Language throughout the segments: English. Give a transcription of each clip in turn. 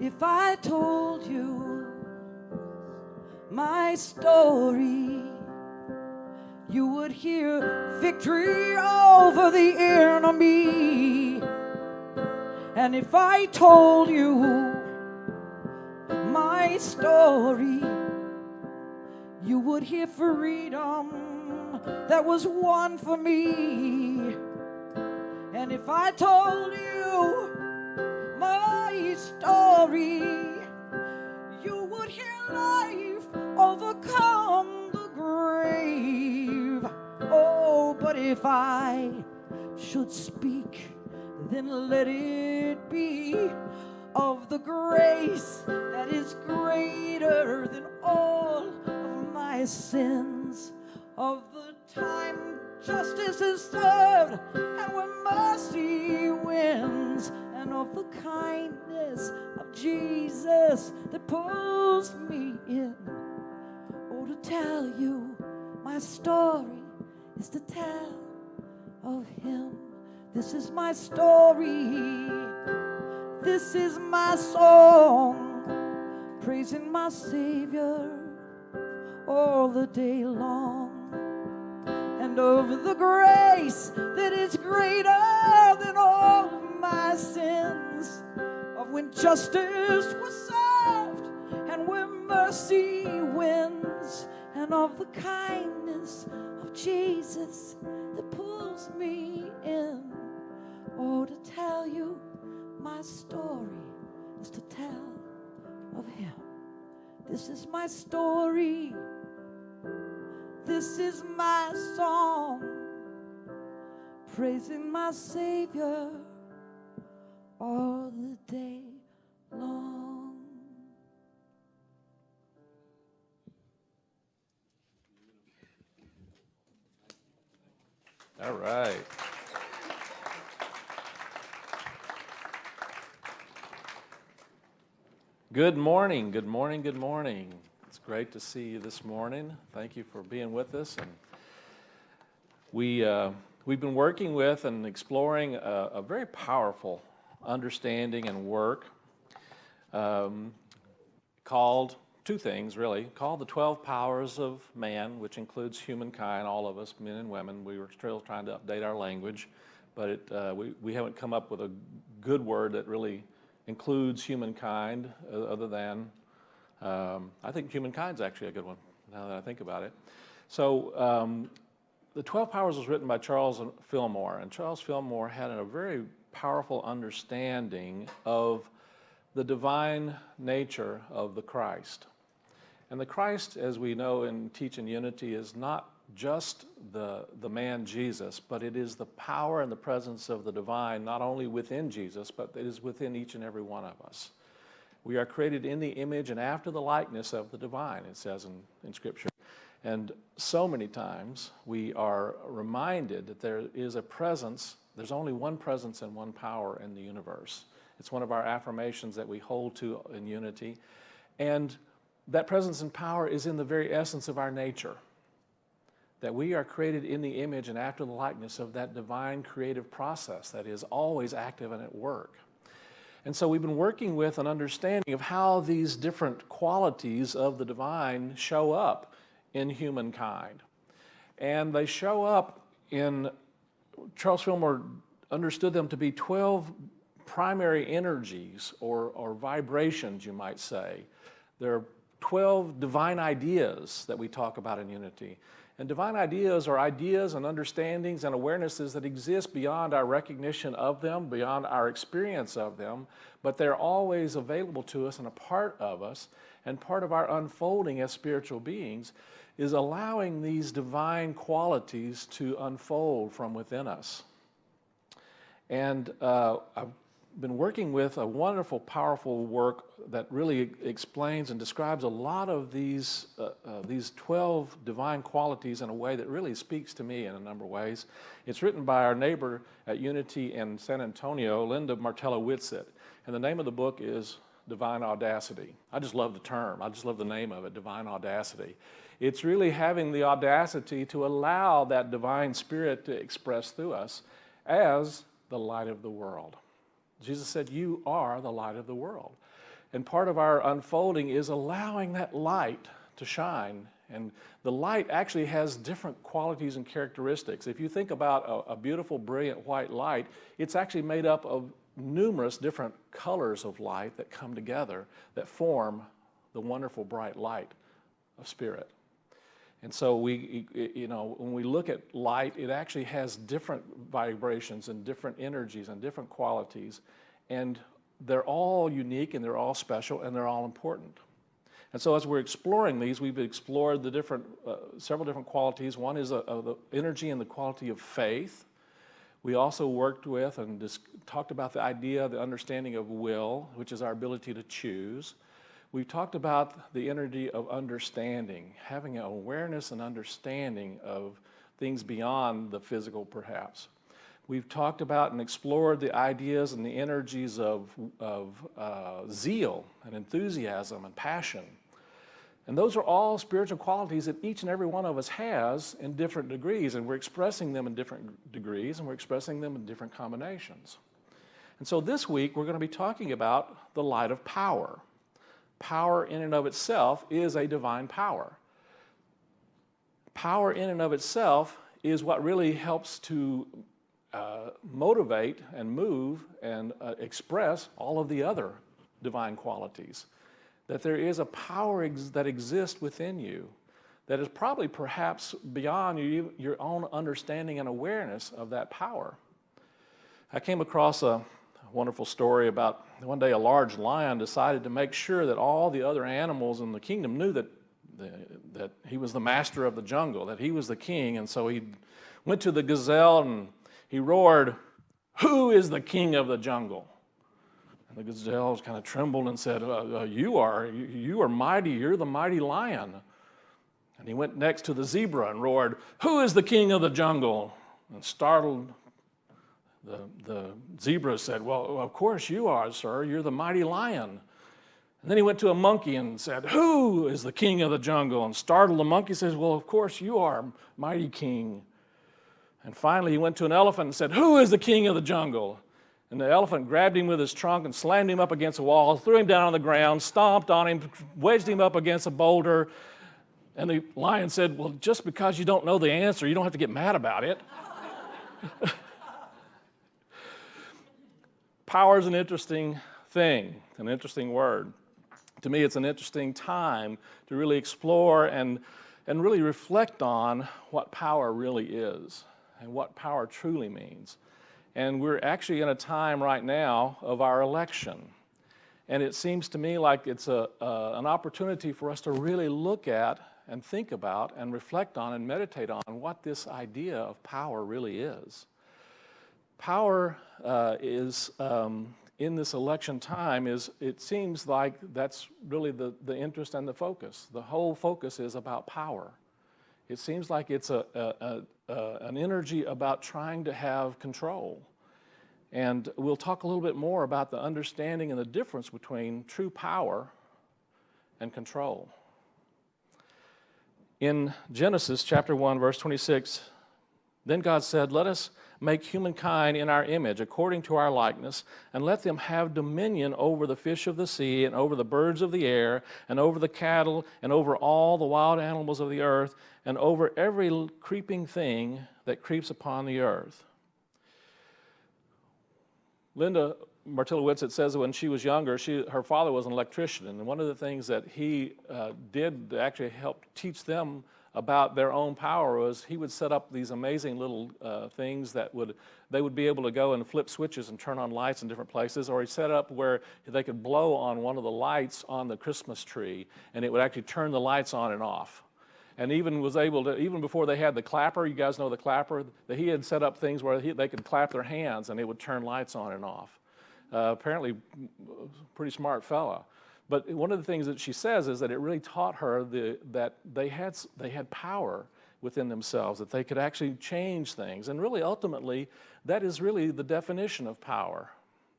If I told you my story, you would hear victory over the enemy. And if I told you my story, you would hear freedom that was won for me. And if I told you my story, you would hear life overcome the grave. Oh, but if I should speak, then let it be of the grace that is greater than all of my sins, of the time justice is served and where mercy wins, and of the kindness of Jesus that pulls me in. Oh, to tell you my story is to tell of him. This is my story. This is my song, praising my Savior all the day long. And over the grace that is greater than all of my sins, of when justice was served and where mercy wins, and of the kindness of Jesus that pulls me in. Oh, to tell you my story is to tell of him. This is my story. This is my song, praising my Savior all the day long. All right. Good morning, good morning, good morning. It's great to see you this morning. Thank you for being with us. And we've been working with and exploring a very powerful understanding and work called two things, really, called the 12 Powers of Man, which includes humankind, all of us, men and women. We were still trying to update our language, but we haven't come up with a good word that really includes humankind, other than, I think humankind's actually a good one, now that I think about it. So the 12 Powers was written by Charles Fillmore, and Charles Fillmore had a very powerful understanding of the divine nature of the Christ. And the Christ, as we know and teach in unity, is not just the man Jesus, but it is the power and the presence of the divine, not only within Jesus, but it is within each and every one of us. We are created in the image and after the likeness of the divine, it says in Scripture. And so many times we are reminded that there is a presence, there's only one presence and one power in the universe. It's one of our affirmations that we hold to in unity. And that presence and power is in the very essence of our nature. That we are created in the image and after the likeness of that divine creative process that is always active and at work. And so we've been working with an understanding of how these different qualities of the divine show up in humankind. And they show up in, Charles Fillmore understood them to be 12 primary energies or vibrations, you might say. There are 12 divine ideas that we talk about in unity. And divine ideas are ideas and understandings and awarenesses that exist beyond our recognition of them, beyond our experience of them, but they're always available to us and a part of us. And part of our unfolding as spiritual beings is allowing these divine qualities to unfold from within us. And I've been working with a wonderful, powerful work that really explains and describes a lot of these 12 divine qualities in a way that really speaks to me in a number of ways. It's written by our neighbor at Unity in San Antonio, Linda Martello-Whitsitt, and the name of the book is Divine Audacity. I just love the term. I just love the name of it, Divine Audacity. It's really having the audacity to allow that divine spirit to express through us as the light of the world. Jesus said, you are the light of the world. And part of our unfolding is allowing that light to shine. And the light actually has different qualities and characteristics. If you think about a beautiful, brilliant white light, it's actually made up of numerous different colors of light that come together that form the wonderful, bright light of Spirit. And so when we look at light, it actually has different vibrations and different energies and different qualities. And they're all unique and they're all special and they're all important. And so as we're exploring these, we've explored the several different qualities. One is the energy and the quality of faith. We also worked with and talked about the idea, the understanding of will, which is our ability to choose. We talked about the energy of understanding, having an awareness and understanding of things beyond the physical, perhaps. We've talked about and explored the ideas and the energies of zeal and enthusiasm and passion. And those are all spiritual qualities that each and every one of us has in different degrees, and we're expressing them in different degrees, and we're expressing them in different combinations. And so this week, we're going to be talking about the light of power. Power in and of itself is a divine power. Power in and of itself is what really helps to motivate and move and express all of the other divine qualities. That there is a power that exists within you that is probably perhaps beyond your own understanding and awareness of that power. I came across a wonderful story about one day a large lion decided to make sure that all the other animals in the kingdom knew that he was the master of the jungle, that he was the king. And so he went to the gazelle and he roared, "Who is the king of the jungle?" And the gazelle kind of trembled and said, you are mighty, you're the mighty lion. And he went next to the zebra and roared, "Who is the king of the jungle?" And startled, the zebra said, "Well, of course you are, sir, you're the mighty lion." And then he went to a monkey and said, "Who is the king of the jungle?" And startled, the monkey says, "Well, of course you are, mighty king." And finally he went to an elephant and said, "Who is the king of the jungle?" And the elephant grabbed him with his trunk and slammed him up against a wall, threw him down on the ground, stomped on him, wedged him up against a boulder. And the lion said, "Well, just because you don't know the answer, you don't have to get mad about it." Power is an interesting thing, an interesting word. To me, it's an interesting time to really explore and really reflect on what power really is and what power truly means. And we're actually in a time right now of our election. And it seems to me like it's an opportunity for us to really look at and think about and reflect on and meditate on what this idea of power really is. Power is, in this election time, it seems like that's really the interest and the focus. The whole focus is about power. It seems like it's an energy about trying to have control. And we'll talk a little bit more about the understanding and the difference between true power and control. In Genesis chapter 1, verse 26, then God said, "Let us make humankind in our image, according to our likeness, and let them have dominion over the fish of the sea, and over the birds of the air, and over the cattle, and over all the wild animals of the earth, and over every creeping thing that creeps upon the earth." Linda Martilla-Witz, it says that when she was younger, her father was an electrician, and one of the things that he did to actually help teach them about their own power was he would set up these amazing little things that they would be able to go and flip switches and turn on lights in different places, or he set up where they could blow on one of the lights on the Christmas tree and it would actually turn the lights on and off. And even was able to, even before they had the clapper, you guys know the clapper, that he had set up things where they could clap their hands and it would turn lights on and off. Apparently, pretty smart fella. But one of the things that she says is that it really taught her that they had power within themselves, that they could actually change things. And really, ultimately, that is really the definition of power.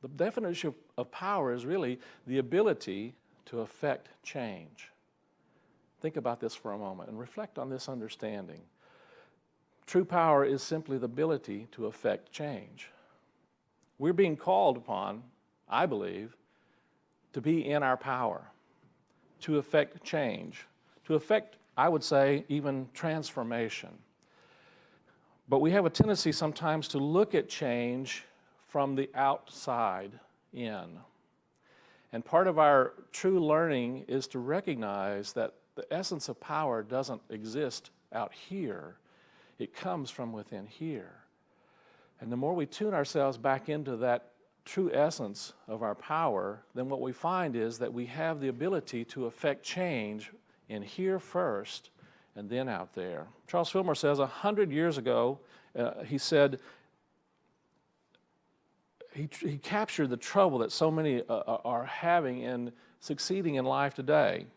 The definition of power is really the ability to affect change. Think about this for a moment and reflect on this understanding. True power is simply the ability to affect change. We're being called upon, I believe, to be in our power, to affect change, to affect, I would say, even transformation. But we have a tendency sometimes to look at change from the outside in. And part of our true learning is to recognize that the essence of power doesn't exist out here. It comes from within here. And the more we tune ourselves back into that true essence of our power, then what we find is that we have the ability to affect change in here first and then out there. Charles Fillmore says 100 years ago, he said, he captured the trouble that so many are having in succeeding in life today.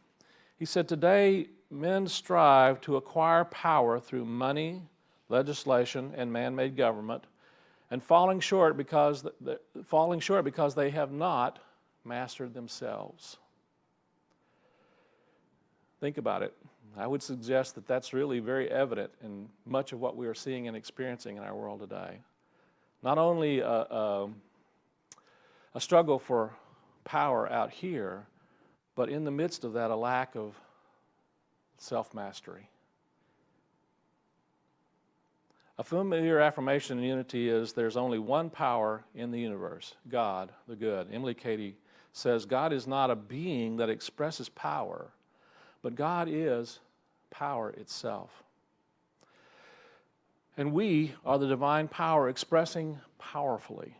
He said, today men strive to acquire power through money, legislation, and man-made government, and falling short because they have not mastered themselves. Think about it. I would suggest that that's really very evident in much of what we are seeing and experiencing in our world today. Not only a struggle for power out here, but in the midst of that, a lack of self-mastery. A familiar affirmation in unity is there's only one power in the universe, God, the good. Emily Cady says, God is not a being that expresses power, but God is power itself. And we are the divine power expressing powerfully.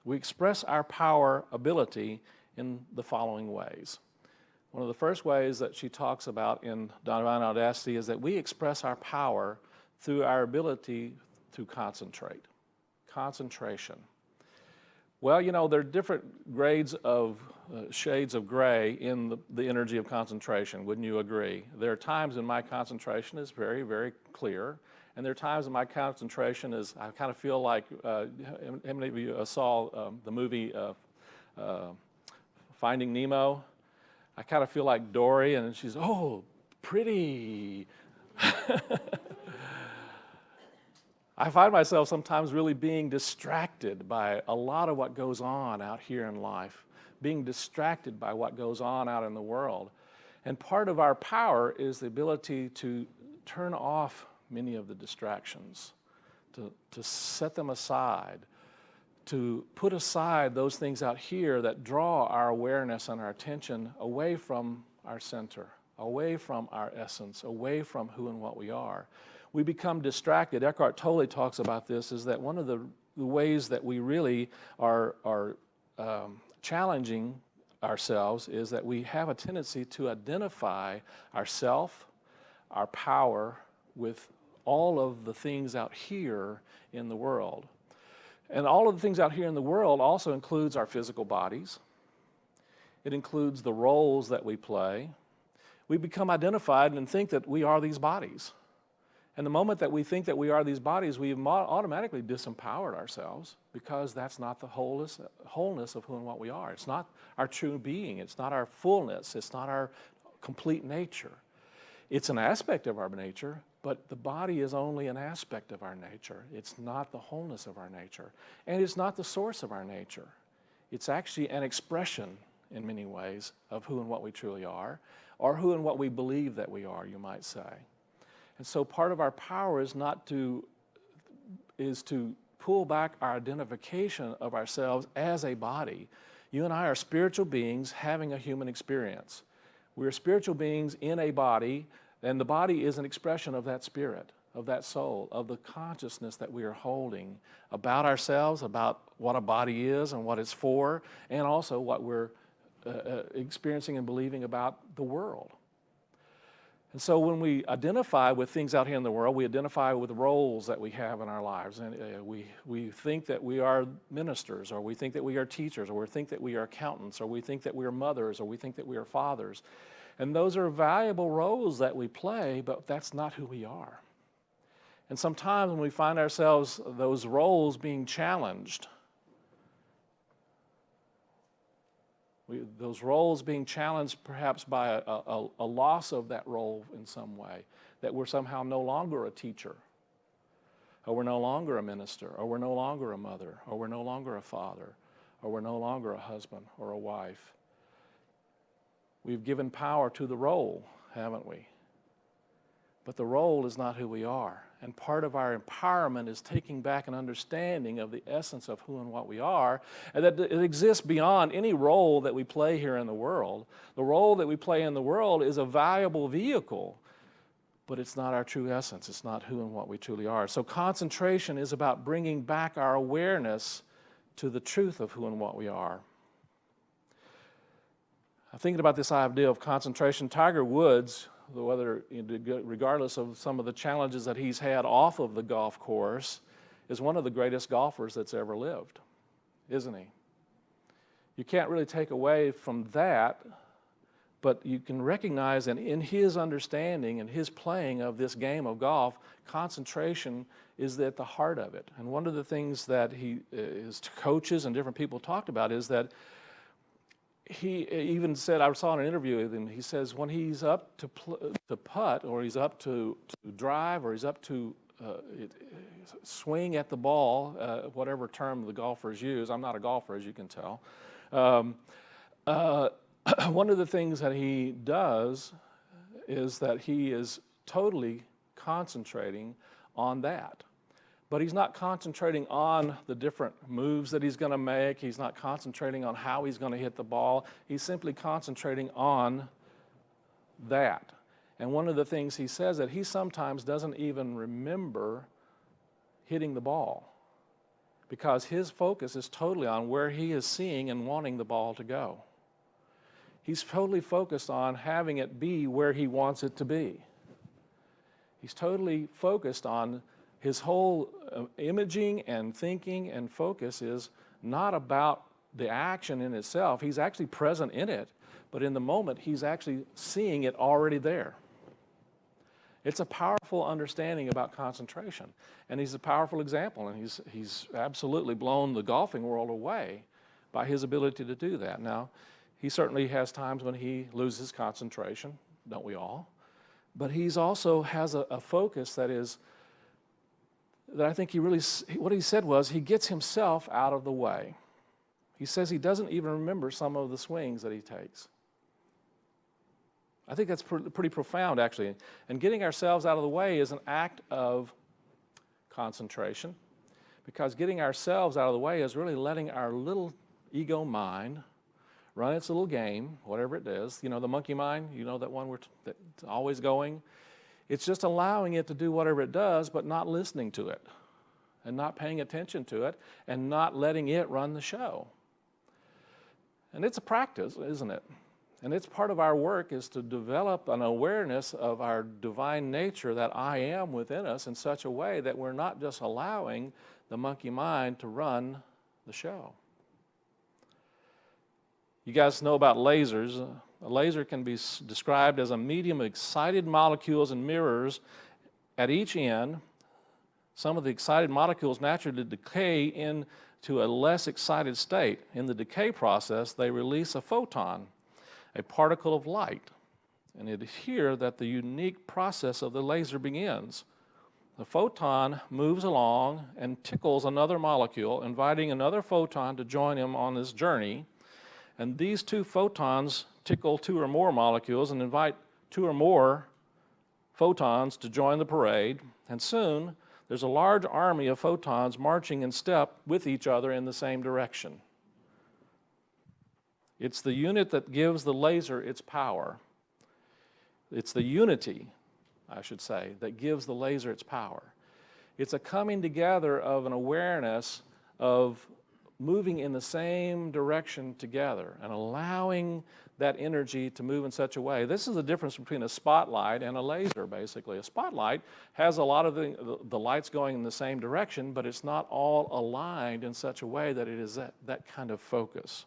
We express our power ability in the following ways. One of the first ways that she talks about in Divine Audacity is that we express our power through our ability to concentrate. Concentration. Well, you know, there are different grades of shades of gray in the energy of concentration, wouldn't you agree? There are times when my concentration is very, very clear, and there are times when my concentration is, I kind of feel like, how many of you saw the movie Finding Nemo? I kind of feel like Dory, and she's, oh, pretty. I find myself sometimes really being distracted by a lot of what goes on out here in life, being distracted by what goes on out in the world. And part of our power is the ability to turn off many of the distractions, to set them aside, to put aside those things out here that draw our awareness and our attention away from our center, away from our essence, away from who and what we are. We become distracted. Eckhart Tolle talks about this, is that one of the ways that we really are challenging ourselves is that we have a tendency to identify ourself, our power, with all of the things out here in the world. And all of the things out here in the world also includes our physical bodies. It includes the roles that we play. We become identified and think that we are these bodies. And the moment that we think that we are these bodies, we've automatically disempowered ourselves, because that's not the wholeness of who and what we are. It's not our true being. It's not our fullness. It's not our complete nature. It's an aspect of our nature, but the body is only an aspect of our nature. It's not the wholeness of our nature. And it's not the source of our nature. It's actually an expression, in many ways, of who and what we truly are, or who and what we believe that we are, you might say. And so part of our power is to pull back our identification of ourselves as a body. You and I are spiritual beings having a human experience. We're spiritual beings in a body, and the body is an expression of that spirit, of that soul, of the consciousness that we are holding about ourselves, about what a body is and what it's for, and also what we're experiencing and believing about the world. And so when we identify with things out here in the world, we identify with roles that we have in our lives. And we think that we are ministers, or we think that we are teachers, or we think that we are accountants, or we think that we are mothers, or we think that we are fathers. And those are valuable roles that we play, but that's not who we are. And sometimes when we find ourselves, those roles being challenged, those roles being challenged perhaps by a loss of that role in some way, that we're somehow no longer a teacher, or we're no longer a minister, or we're no longer a mother, or we're no longer a father, or we're no longer a husband or a wife. We've given power to the role, haven't we? But the role is not who we are. And part of our empowerment is taking back an understanding of the essence of who and what we are, and that it exists beyond any role that we play here in the world. The role that we play in the world is a valuable vehicle, but it's not our true essence. It's not who and what we truly are. So concentration is about bringing back our awareness to the truth of who and what we are. I'm thinking about this idea of concentration. Tiger Woods, regardless of some of the challenges that he's had off of the golf course, is one of the greatest golfers that's ever lived, isn't he? You can't really take away from that, but you can recognize that in his understanding and his playing of this game of golf, concentration is at the heart of it. And one of the things that his coaches and different people talked about is that he even said, I saw in an interview with him, he says when he's up to putt, or he's up to drive, or he's up to swing at the ball, whatever term the golfers use. I'm not a golfer, as you can tell. One of the things that he does is that he is totally concentrating on that. But he's not concentrating on the different moves that he's going to make. He's not concentrating on how he's going to hit the ball. He's simply concentrating on that. And one of the things he says that he sometimes doesn't even remember hitting the ball, because his focus is totally on where he is seeing and wanting the ball to go. He's totally focused on having it be where he wants it to be. He's totally focused on his whole imaging and thinking and focus is not about the action in itself. He's actually present in it, but in the moment, he's actually seeing it already there. It's a powerful understanding about concentration, and he's a powerful example, and he's absolutely blown the golfing world away by his ability to do that. Now, he certainly has times when he loses concentration, don't we all? But he's also has a focus that I think what he said was he gets himself out of the way. He says he doesn't even remember some of the swings that he takes. I think that's pretty profound, actually. And getting ourselves out of the way is an act of concentration, because getting ourselves out of the way is really letting our little ego mind run its little game, whatever it is. You know, the monkey mind, you know, that one that's always going. It's just allowing it to do whatever it does, but not listening to it, and not paying attention to it, and not letting it run the show. And it's a practice, isn't it? And it's part of our work is to develop an awareness of our divine nature, that I am within us, in such a way that we're not just allowing the monkey mind to run the show. You guys know about lasers. A laser can be described as a medium of excited molecules and mirrors at each end. Some of the excited molecules naturally decay into a less excited state. In the decay process, they release a photon, a particle of light. And it is here that the unique process of the laser begins. The photon moves along and tickles another molecule, inviting another photon to join him on this journey. And these two photons tickle two or more molecules and invite two or more photons to join the parade. And soon, there's a large army of photons marching in step with each other in the same direction. It's the unit that gives the laser its power. It's the unity, I should say, that gives the laser its power. It's a coming together of an awareness of moving in the same direction together and allowing that energy to move in such a way. This is the difference between a spotlight and a laser, basically. A spotlight has a lot of the lights going in the same direction, but it's not all aligned in such a way that it is that kind of focus.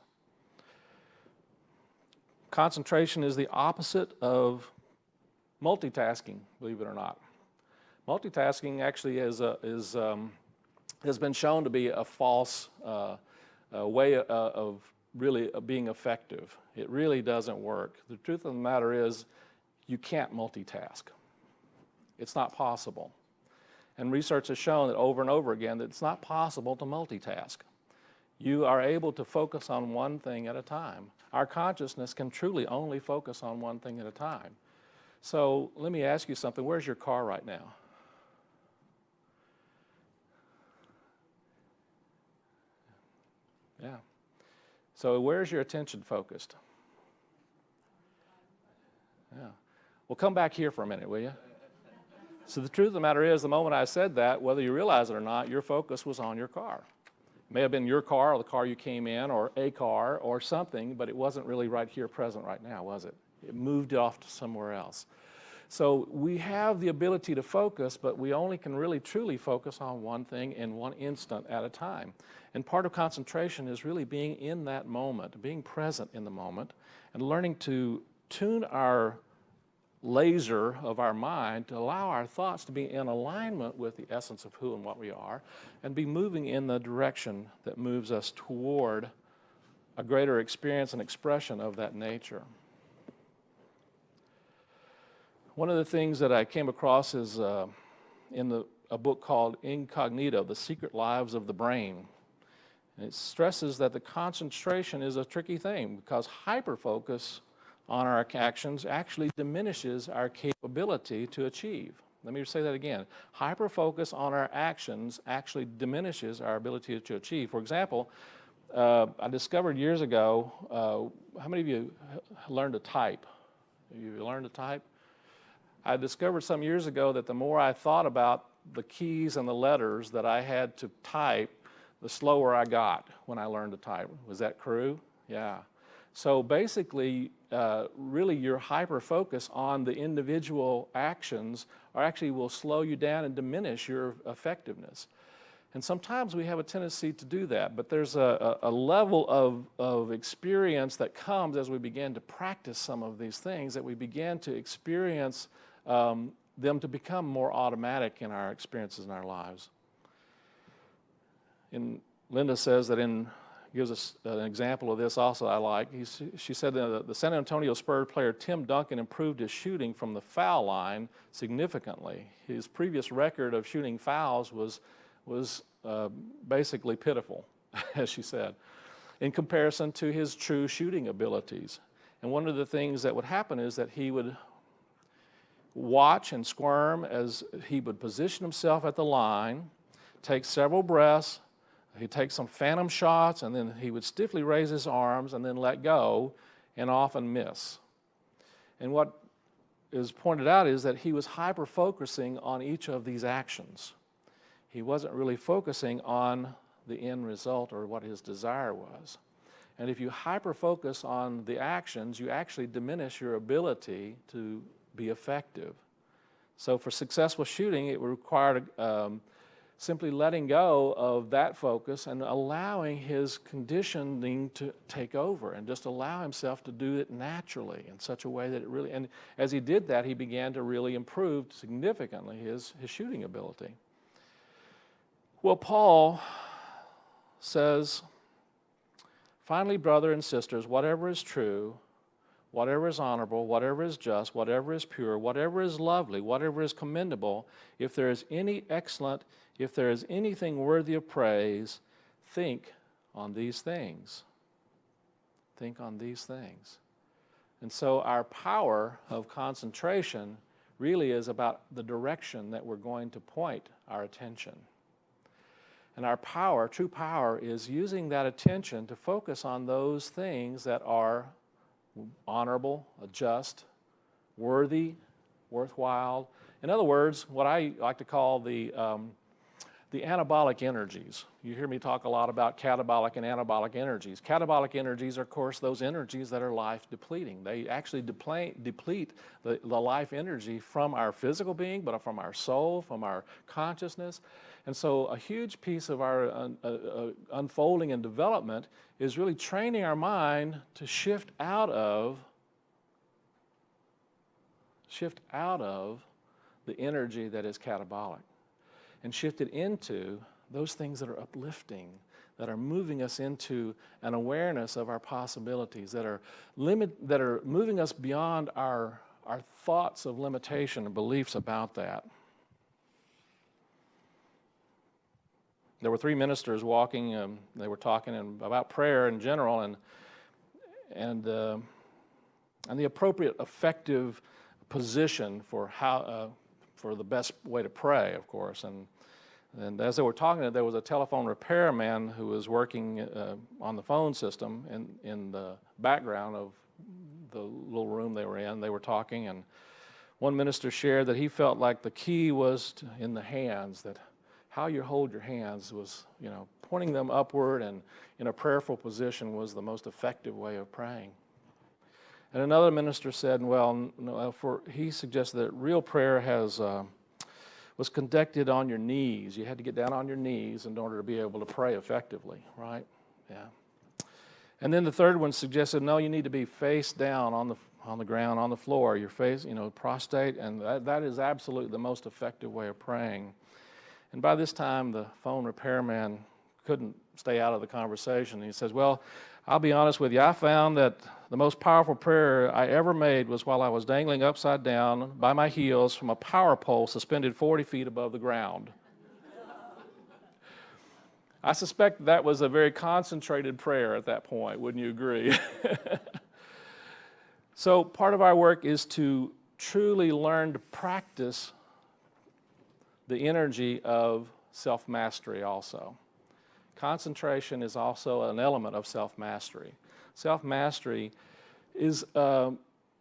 Concentration is the opposite of multitasking, believe it or not. Multitasking actually has been shown to be a false way of really being effective. It really doesn't work. The truth of the matter is you can't multitask. It's not possible. And research has shown that over and over again that it's not possible to multitask. You are able to focus on one thing at a time. our consciousness can truly only focus on one thing at a time. So let me ask you something. Where's your car right now? Yeah. So where's your attention focused? Yeah. Well, come back here for a minute, will you? So the truth of the matter is, the moment I said that, whether you realize it or not, your focus was on your car. It may have been your car or the car you came in or a car or something, but it wasn't really right here present right now, was it? It moved off to somewhere else. So we have the ability to focus, but we only can really truly focus on one thing in one instant at a time. And part of concentration is really being in that moment, being present in the moment, and learning to tune our laser of our mind to allow our thoughts to be in alignment with the essence of who and what we are, and be moving in the direction that moves us toward a greater experience and expression of that nature. One of the things that I came across is in a book called Incognito, The Secret Lives of the Brain. And it stresses that the concentration is a tricky thing because hyperfocus on our actions actually diminishes our capability to achieve. Let me say that again. Hyperfocus on our actions actually diminishes our ability to achieve. For example, I discovered years ago, how many of you learned to type? Have you learned to type? I discovered some years ago that the more I thought about the keys and the letters that I had to type, the slower I got when I learned to type. Was that true? Yeah. So basically, really your hyper-focus on the individual actions actually will slow you down and diminish your effectiveness. And sometimes we have a tendency to do that, but there's a level of experience that comes as we begin to practice some of these things, that we begin to experience them to become more automatic in our experiences in our lives. And Linda says that gives us an example of this also I like. She said that the San Antonio Spurs player Tim Duncan improved his shooting from the foul line significantly. His previous record of shooting fouls was basically pitiful, as she said, in comparison to his true shooting abilities. And one of the things that would happen is that he would watch and squirm as he would position himself at the line, take several breaths, he'd take some phantom shots, and then he would stiffly raise his arms and then let go and often miss. And what is pointed out is that he was hyper-focusing on each of these actions. He wasn't really focusing on the end result or what his desire was. And if you hyper-focus on the actions, you actually diminish your ability to be effective. So for successful shooting, it would require simply letting go of that focus and allowing his conditioning to take over and just allow himself to do it naturally in such a way that it really, and as he did that, he began to really improve significantly his shooting ability. Well, Paul says, finally, brother and sisters, whatever is true, whatever is honorable, whatever is just, whatever is pure, whatever is lovely, whatever is commendable, if there is any excellent, if there is anything worthy of praise, think on these things. Think on these things. And so our power of concentration really is about the direction that we're going to point our attention. And our power, true power, is using that attention to focus on those things that are honorable, just, worthy, worthwhile. In other words, what I like to call the anabolic energies. You hear me talk a lot about catabolic and anabolic energies. Catabolic energies are, of course, those energies that are life depleting. They actually deplete the life energy from our physical being, but from our soul, from our consciousness. And so a huge piece of our unfolding and development is really training our mind to shift out of the energy that is catabolic and shift it into those things that are uplifting, that are moving us into an awareness of our possibilities, that are moving us beyond our thoughts of limitation and beliefs about that. There were three ministers walking, they were talking about prayer in general, and the appropriate, effective position for for the best way to pray, of course. And as they were talking, there was a telephone repairman who was working on the phone system in the background of the little room they were in. They were talking, and one minister shared that he felt like the key was in the hands, that how you hold your hands was, pointing them upward and in a prayerful position was the most effective way of praying. And another minister said, he suggested that real prayer was conducted on your knees. You had to get down on your knees in order to be able to pray effectively, right? Yeah. And then the third one suggested, no, you need to be face down on the ground, on the floor, your face, prostrate, and that is absolutely the most effective way of praying. And by this time, the phone repairman couldn't stay out of the conversation. He says, well, I'll be honest with you, I found that the most powerful prayer I ever made was while I was dangling upside down by my heels from a power pole suspended 40 feet above the ground. I suspect that was a very concentrated prayer at that point, wouldn't you agree? So part of our work is to truly learn to practice the energy of self-mastery also. Concentration is also an element of self-mastery. Self-mastery is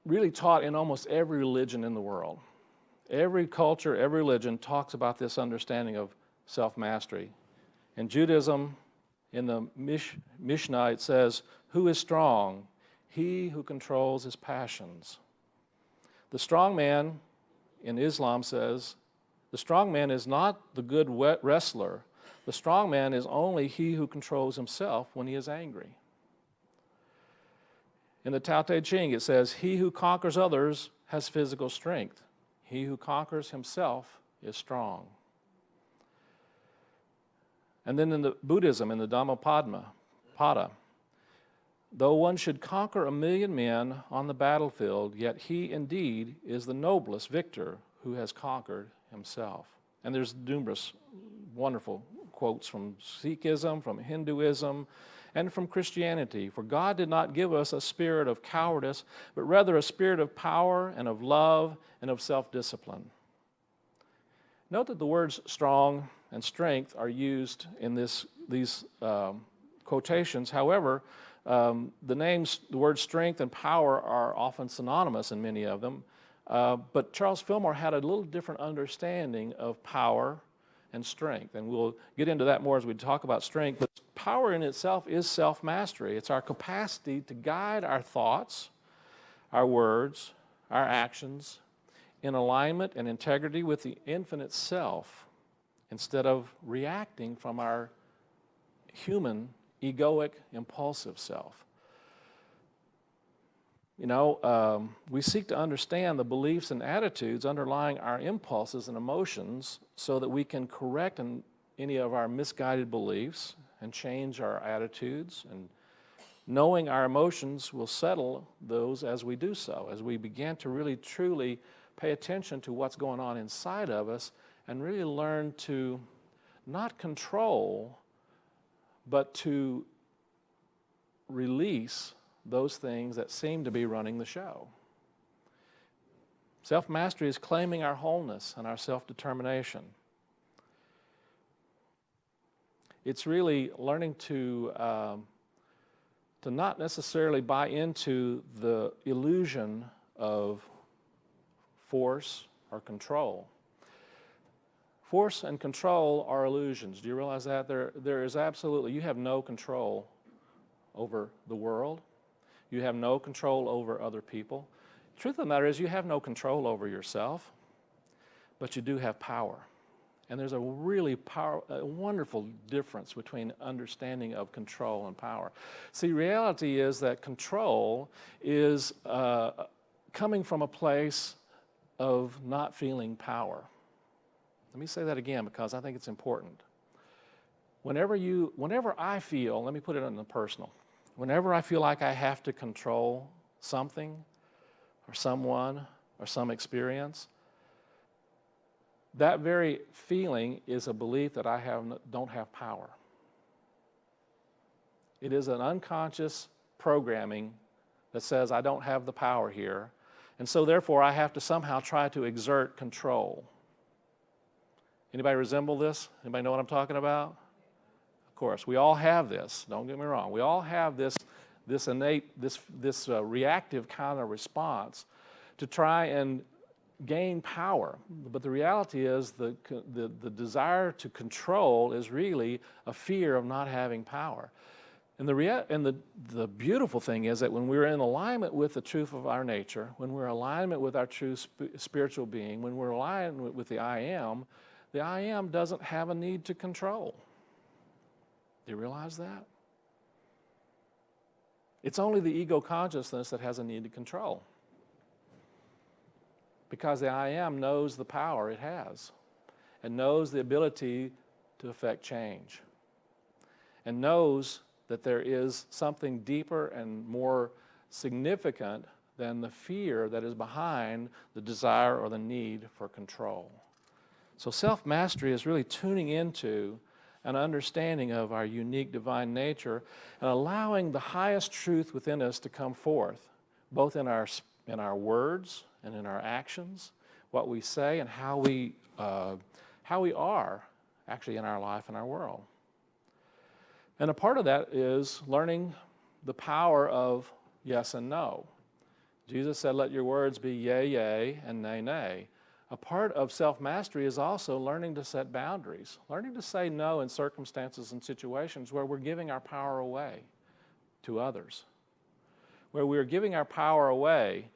really taught in almost every religion in the world. Every culture, every religion talks about this understanding of self-mastery. In Judaism, in the Mishnah, it says, "Who is strong? He who controls his passions." The strong man, in Islam, says, the strong man is not the good wrestler. The strong man is only he who controls himself when he is angry. In the Tao Te Ching, it says, "He who conquers others has physical strength. He who conquers himself is strong." And then in the Buddhism, in the Dhammapada, though one should conquer 1,000,000 men on the battlefield, yet he indeed is the noblest victor who has conquered himself. And there's numerous wonderful quotes from Sikhism, from Hinduism, and from Christianity. For God did not give us a spirit of cowardice, but rather a spirit of power and of love and of self-discipline. Note that the words strong and strength are used in these quotations. However, the words strength and power are often synonymous in many of them. But Charles Fillmore had a little different understanding of power and strength, and we'll get into that more as we talk about strength. But power in itself is self-mastery. It's our capacity to guide our thoughts, our words, our actions in alignment and integrity with the infinite self, instead of reacting from our human, egoic, impulsive self. We seek to understand the beliefs and attitudes underlying our impulses and emotions so that we can correct any of our misguided beliefs and change our attitudes. And knowing our emotions will settle those as we do so, as we begin to really truly pay attention to what's going on inside of us and really learn to not control, but to release those things that seem to be running the show. Self-mastery is claiming our wholeness and our self-determination. It's really learning to not necessarily buy into the illusion of force or control. Force and control are illusions. Do you realize that? There is absolutely, you have no control over the world. You have no control over other people. The truth of the matter is you have no control over yourself, but you do have power. And there's a really wonderful difference between understanding of control and power. See, reality is that control is coming from a place of not feeling power. Let me say that again because I think it's important. Whenever I feel, let me put it in the personal, whenever I feel like I have to control something or someone or some experience, that very feeling is a belief that I don't have power. It is an unconscious programming that says I don't have the power here, and so therefore I have to somehow try to exert control. Anybody resemble this? Anybody know what I'm talking about? Of course, we all have this. Don't get me wrong. We all have this innate, this reactive kind of response to try and gain power. But the reality is the desire to control is really a fear of not having power. And the beautiful thing is that when we're in alignment with the truth of our nature, when we're in alignment with our true spiritual being, when we're aligned with the I am doesn't have a need to control. Do you realize that? It's only the ego consciousness that has a need to control. Because the I am knows the power it has and knows the ability to affect change and knows that there is something deeper and more significant than the fear that is behind the desire or the need for control. So self-mastery is really tuning into an understanding of our unique divine nature and allowing the highest truth within us to come forth, both in our words and in our actions, what we say and how we are actually in our life and our world. And a part of that is learning the power of yes and no. Jesus said, let your words be yea, yea, and nay, nay. A part of self-mastery is also learning to set boundaries, learning to say no in circumstances and situations where we're giving our power away to others, where we're giving our power away.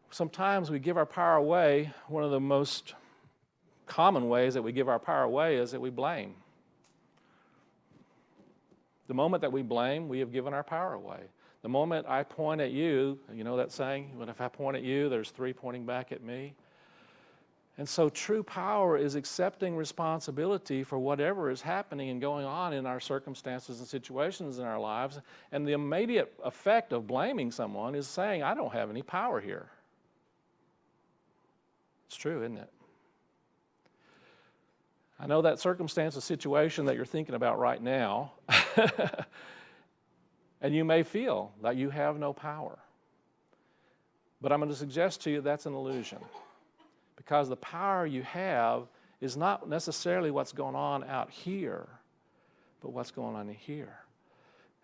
Sometimes we give our power away. One of the most common ways that we give our power away is that we blame. The moment that we blame, we have given our power away. The moment I point at you, you know that saying, when if I point at you, there's three pointing back at me. And so true power is accepting responsibility for whatever is happening and going on in our circumstances and situations in our lives. And the immediate effect of blaming someone is saying, I don't have any power here. It's true, isn't it? I know that circumstance or situation that you're thinking about right now, and you may feel that you have no power. But I'm going to suggest to you that's an illusion, because the power you have is not necessarily what's going on out here, but what's going on in here.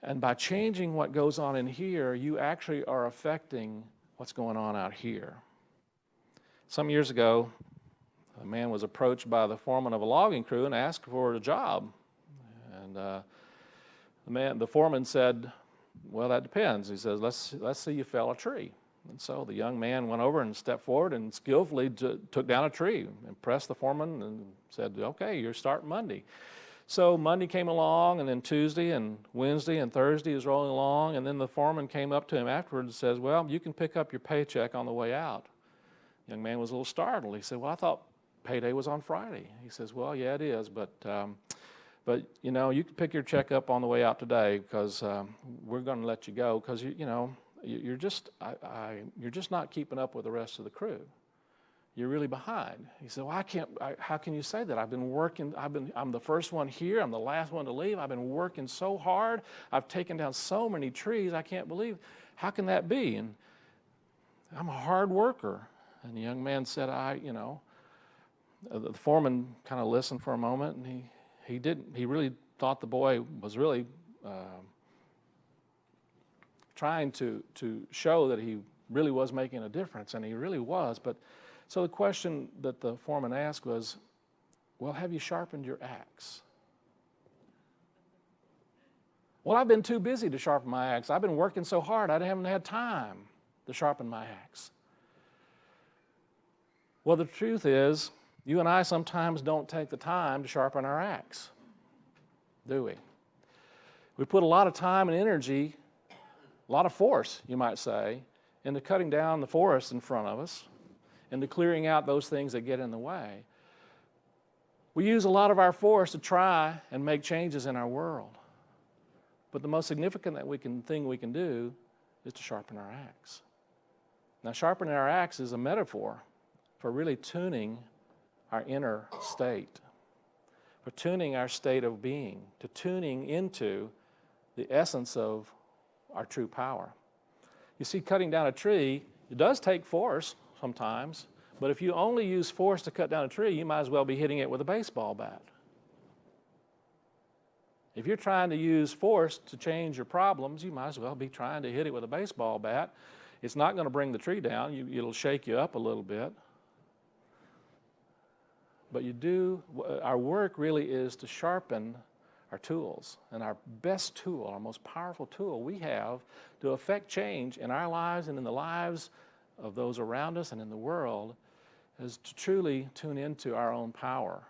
And by changing what goes on in here, you actually are affecting what's going on out here. Some years ago, a man was approached by the foreman of a logging crew and asked for a job. And the foreman said, well, that depends. He says, let's see you fell a tree. And so the young man went over and stepped forward and skillfully took down a tree, impressed the foreman and said, okay, you're starting Monday. So Monday came along, and then Tuesday and Wednesday and Thursday was rolling along, and then the foreman came up to him afterwards and says, well, you can pick up your paycheck on the way out. The young man was a little startled. He said, well, I thought payday was on Friday. He says, well, yeah, it is, but you know, you can pick your check up on the way out today, because we're going to let you go, because you're just not keeping up with the rest of the crew. You're really behind. He said, well, how can you say that? I've been working, I'm the first one here, I'm the last one to leave. I've been working so hard. I've taken down so many trees, I can't believe. How can that be? And I'm a hard worker. And the young man said, the foreman kind of listened for a moment, and he really thought the boy was really trying to show that he really was making a difference, and he really was. But so the question that the foreman asked was, well, have you sharpened your axe? Well, I've been too busy to sharpen my axe. I've been working so hard, I haven't had time to sharpen my axe. Well, the truth is, you and I sometimes don't take the time to sharpen our axe, do we? We put a lot of time and energy, a lot of force, you might say, into cutting down the forest in front of us, into clearing out those things that get in the way. We use a lot of our force to try and make changes in our world. But the most significant thing we can do is to sharpen our axe. Now, sharpening our axe is a metaphor for really tuning our inner state, for tuning our state of being, to tuning into the essence of our true power. You see, cutting down a tree, it does take force sometimes, but if you only use force to cut down a tree, you might as well be hitting it with a baseball bat. If you're trying to use force to change your problems, you might as well be trying to hit it with a baseball bat. It's not going to bring the tree down. It'll shake you up a little bit. But our work really is to sharpen our tools. And our best tool, our most powerful tool we have to affect change in our lives and in the lives of those around us and in the world is to truly tune into our own power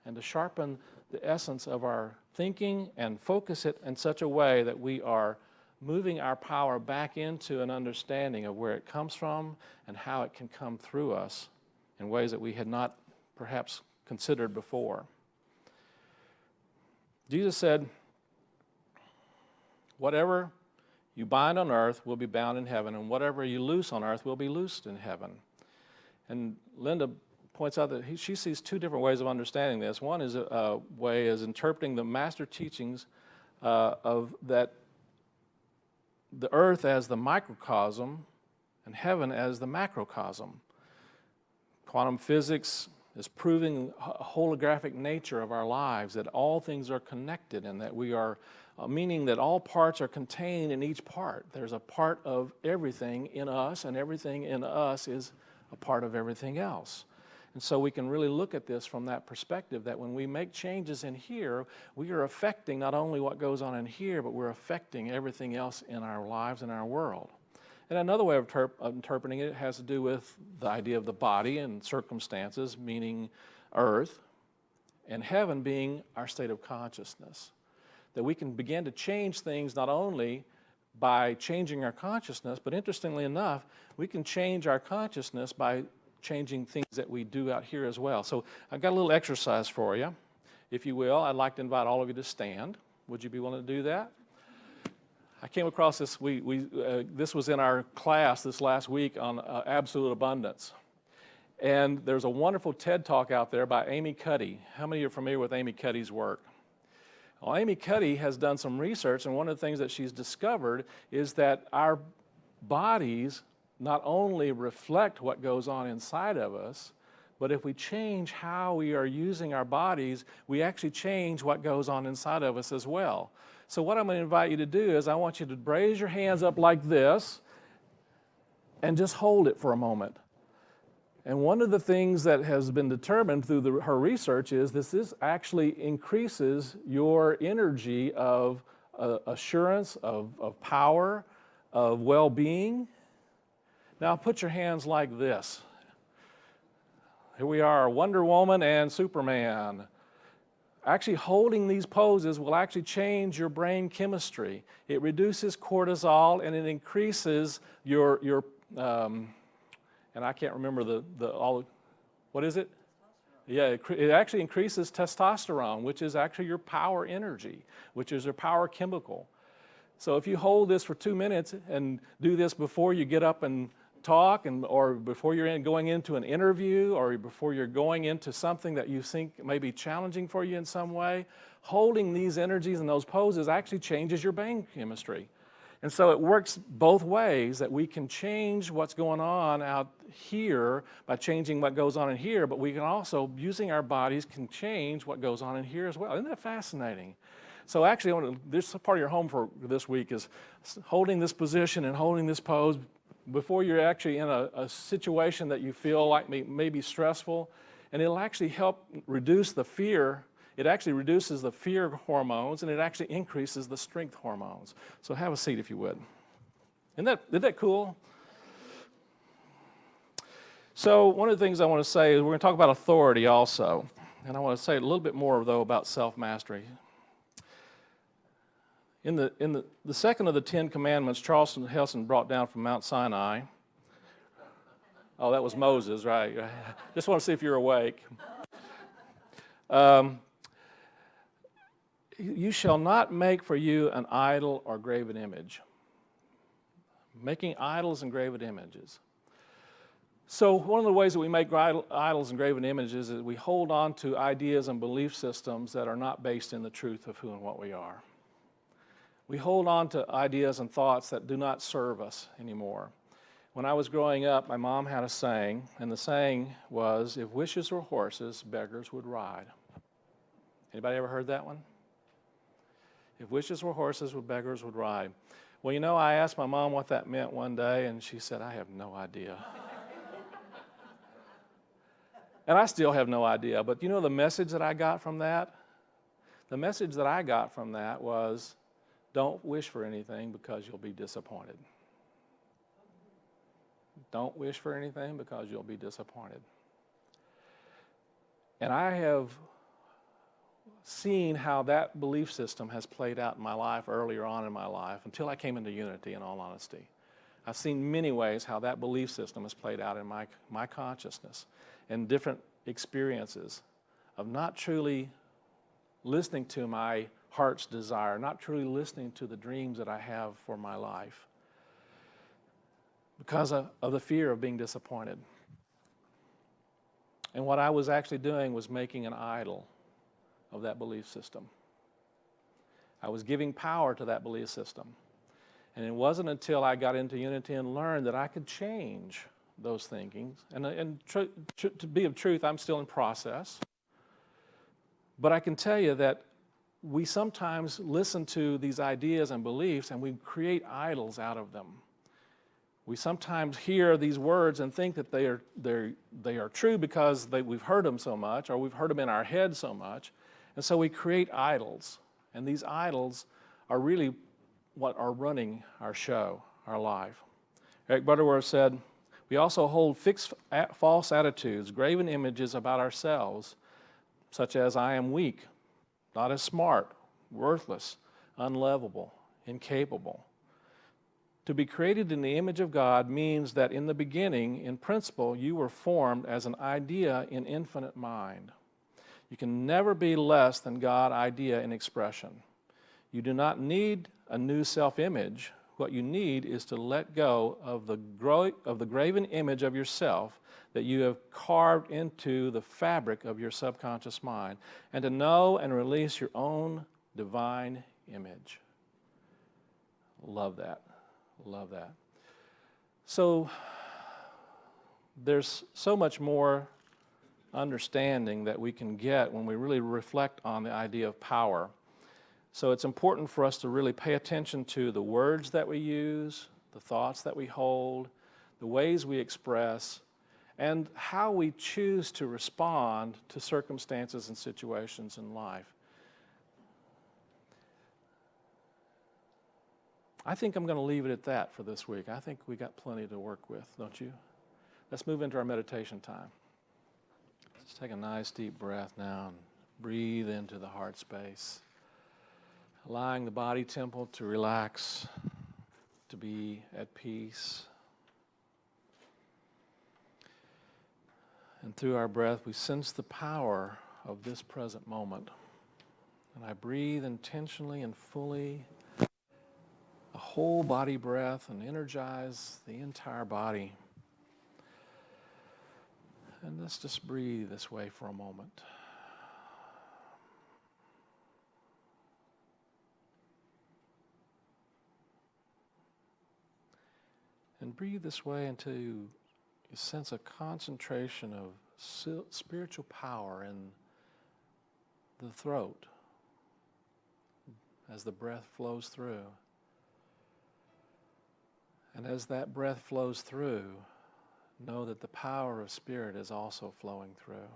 and to sharpen the essence of our thinking and focus it in such a way that we are moving our power back into an understanding of where it comes from and how it can come through us in ways that we had not perhaps considered before. Jesus said, whatever you bind on earth will be bound in heaven, and whatever you loose on earth will be loosed in heaven. And Linda points out that she sees two different ways of understanding this. One is a way is interpreting the master teachings of that the earth as the microcosm and heaven as the macrocosm. Quantum physics is proving a holographic nature of our lives, that all things are connected and that we are, meaning that all parts are contained in each part. There's a part of everything in us, and everything in us is a part of everything else. And so we can really look at this from that perspective, that when we make changes in here, we are affecting not only what goes on in here, but we're affecting everything else in our lives and our world. And another way of interpreting it has to do with the idea of the body and circumstances, meaning earth, and heaven being our state of consciousness. That we can begin to change things not only by changing our consciousness, but interestingly enough, we can change our consciousness by changing things that we do out here as well. So I've got a little exercise for you. If you will, I'd like to invite all of you to stand. Would you be willing to do that? I came across this, this was in our class this last week on absolute abundance. And there's a wonderful TED Talk out there by Amy Cuddy. How many are familiar with Amy Cuddy's work? Well, Amy Cuddy has done some research, and one of the things that she's discovered is that our bodies not only reflect what goes on inside of us, but if we change how we are using our bodies, we actually change what goes on inside of us as well. So what I'm going to invite you to do is I want you to raise your hands up like this and just hold it for a moment. And one of the things that has been determined through her research is this actually increases your energy of assurance, of power, of well-being. Now put your hands like this. Here we are, Wonder Woman and Superman. Actually holding these poses will actually change your brain chemistry. It reduces cortisol and it increases your and I can't remember what is it? Yeah, it actually increases testosterone, which is actually your power energy, which is your power chemical. So if you hold this for 2 minutes and do this before you get up and talk, or before you're going into an interview, or before you're going into something that you think may be challenging for you in some way, holding these energies and those poses actually changes your brain chemistry. And so it works both ways, that we can change what's going on out here by changing what goes on in here, but we can also, using our bodies, can change what goes on in here as well. Isn't that fascinating? So actually, this part of your homework this week is holding this position and holding this pose before you're actually in a situation that you feel like may be stressful, and it'll actually help reduce the fear. It actually reduces the fear hormones, and it actually increases the strength hormones. So have a seat if you would. Isn't that cool? So one of the things I want to say is we're going to talk about authority also, and I want to say a little bit more though about self-mastery. In the second of the 10 commandments, Charleston Heston brought down from Mount Sinai. Oh, that was Moses, right? Just want to see if you're awake. You shall not make for you an idol or graven image. Making idols and graven images. So one of the ways that we make idols and graven images is we hold on to ideas and belief systems that are not based in the truth of who and what we are. We hold on to ideas and thoughts that do not serve us anymore. When I was growing up, my mom had a saying, and the saying was, if wishes were horses, beggars would ride. Anybody ever heard that one? If wishes were horses, beggars would ride. Well, you know, I asked my mom what that meant one day, and she said, I have no idea. And I still have no idea, but you know the message that I got from that? The message that I got from that was, don't wish for anything because you'll be disappointed. Don't wish for anything because you'll be disappointed. And I have seen how that belief system has played out in my life earlier on in my life until I came into Unity, in all honesty. I've seen many ways how that belief system has played out in my consciousness and different experiences of not truly listening to my heart's desire, not truly listening to the dreams that I have for my life because of the fear of being disappointed. And what I was actually doing was making an idol of that belief system. I was giving power to that belief system. And it wasn't until I got into Unity and learned that I could change those thinkings. And to be of truth, I'm still in process. But I can tell you that we sometimes listen to these ideas and beliefs and we create idols out of them. We sometimes hear these words and think that they are true because we've heard them so much, or we've heard them in our head so much. And so we create idols. And these idols are really what are running our show, our life. Eric Butterworth said, we also hold fixed false attitudes, graven images about ourselves, such as I am weak, not as smart, worthless, unlovable, incapable. To be created in the image of God means that in the beginning, in principle, you were formed as an idea in infinite mind. You can never be less than God idea in expression. You do not need a new self-image. What you need is to let go of the graven image of yourself that you have carved into the fabric of your subconscious mind, and to know and release your own divine image. Love that. Love that. So there's so much more understanding that we can get when we really reflect on the idea of power. So it's important for us to really pay attention to the words that we use, the thoughts that we hold, the ways we express, and how we choose to respond to circumstances and situations in life. I think I'm going to leave it at that for this week. I think we got plenty to work with, don't you? Let's move into our meditation time. Let's take a nice deep breath now and breathe into the heart space, allowing the body temple to relax, to be at peace. And through our breath, we sense the power of this present moment. And I breathe intentionally and fully, a whole body breath, and energize the entire body. And let's just breathe this way for a moment. And breathe this way until you sense a concentration of spiritual power in the throat as the breath flows through. And as that breath flows through, know that the power of Spirit is also flowing through.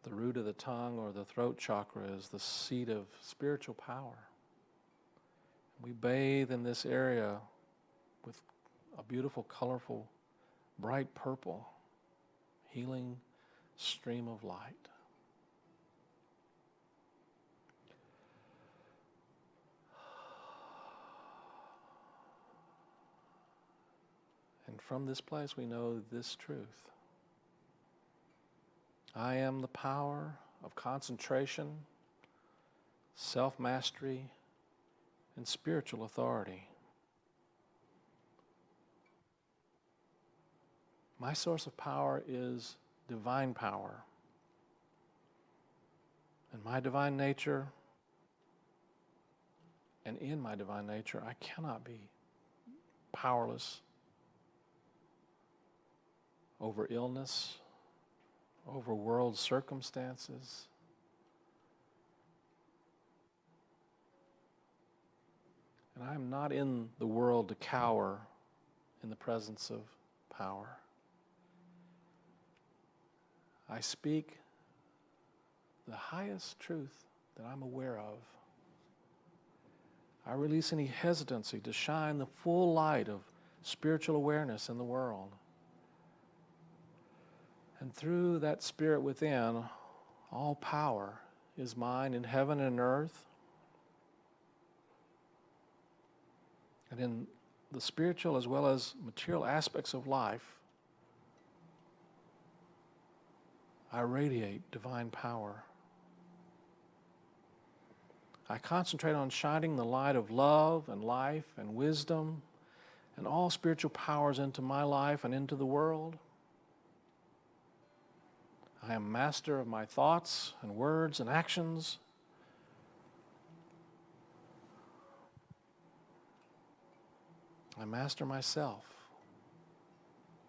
The root of the tongue or the throat chakra is the seat of spiritual power. We bathe in this area with a beautiful, colorful, bright purple, healing stream of light. And from this place we know this truth. I am the power of concentration, self-mastery, and spiritual authority. My source of power is divine power. And my divine nature, and in my divine nature, I cannot be powerless over illness, over world circumstances. And I am not in the world to cower in the presence of power. I speak the highest truth that I'm aware of. I release any hesitancy to shine the full light of spiritual awareness in the world. And through that spirit within, all power is mine in heaven and earth. And in the spiritual as well as material aspects of life, I radiate divine power. I concentrate on shining the light of love and life and wisdom and all spiritual powers into my life and into the world. I am master of my thoughts and words and actions. I master myself,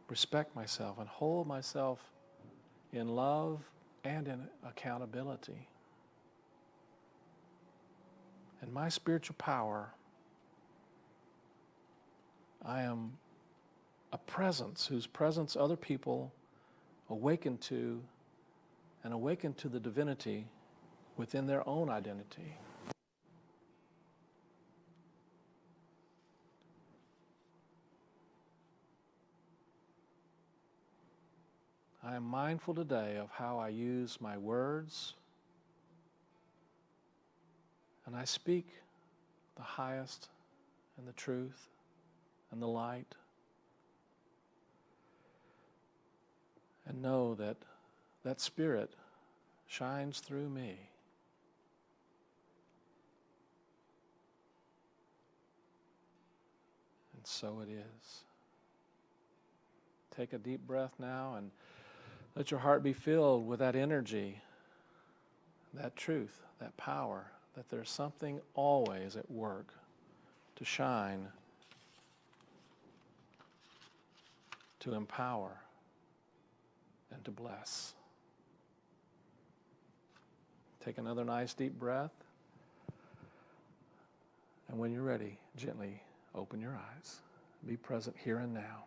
respect myself, and hold myself in love and in accountability. And my spiritual power, I am a presence whose presence other people awaken to and awaken to the divinity within their own identity. I am mindful today of how I use my words, and I speak the highest and the truth and the light, and know that that spirit shines through me. And so it is. Take a deep breath now and let your heart be filled with that energy, that truth, that power, that there's something always at work to shine, to empower, and to bless. Take another nice deep breath. And when you're ready, gently open your eyes. Be present here and now.